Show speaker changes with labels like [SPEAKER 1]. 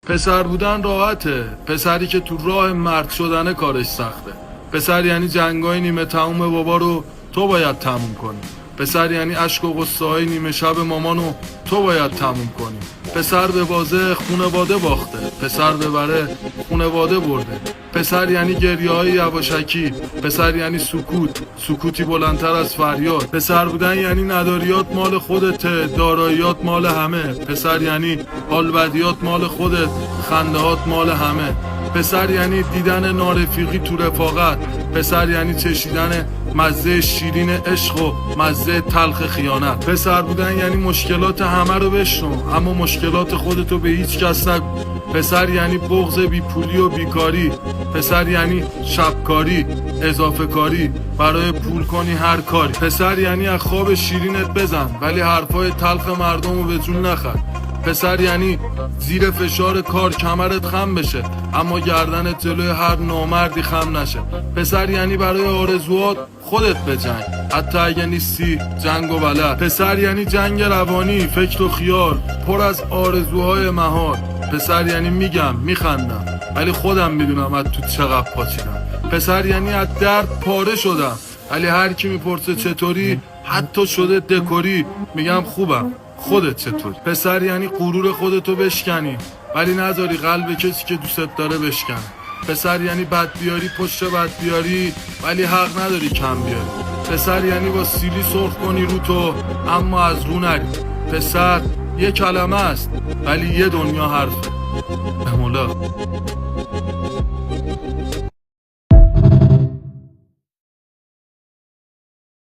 [SPEAKER 1] پسر بودن راحته، پسری که تو راه مرد شدنه کارش سخته. پسر یعنی جنگای نیمه تموم بابا رو تو باید تموم کنی. پسر یعنی اشک و غصه های نیمه شب مامانو تو باید تموم کنی. پسر به بازه خونواده باخته، پسر ببره خونواده برده. پسر یعنی گریه های یواشکی، پسر یعنی سکوت، سکوتی بلندتر از فریاد. پسر بودن یعنی نداریات مال خودته، داراییات مال همه. پسر یعنی حالبدیات مال خودت، خندهات مال همه. پسر یعنی دیدن نارفیقی تو رفاقت، پسر یعنی چشیدن مزه شیرین عشق و مزه تلخ خیانت. پسر بودن یعنی مشکلات همه رو بشنو اما مشکلات خودتو به هیچ کس نگو. پسر یعنی بغض بی پولی و بیکاری، پسر یعنی شبکاری، اضافه کاری، برای پول کنی هر کاری. پسر یعنی از خواب شیرینت بزن ولی حرفای تلخ مردم رو به جون نخر. پسر یعنی زیر فشار کار کمرت خم بشه اما گردنت جلوی هر نامردی خم نشه. پسر یعنی برای آرزوات خودت بجنگ حتی اگه نیستی جنگ و بلد. پسر یعنی جنگ روانی، فکر و خیال پر از آرزوهای مهار. پسر یعنی میگم میخندم ولی خودم میدونم از تو چقدر پاچیدم. پسر یعنی از درد پاره شدم ولی هر کی میپرسه چطوری حتی شده دکوری میگم خوبم، خودت چطور؟ پسر یعنی غرور خودتو بشکنی ولی نذاری قلب کسی که دوست داره بشکنه. پسر یعنی بد بیاری پشت بد بیاری ولی حق نداری کم بیاری. پسر یعنی با سیلی سرخ کنی رو تو اما از رو نری. پسر یه کلمه است ولی یه دنیا حرفه. مولا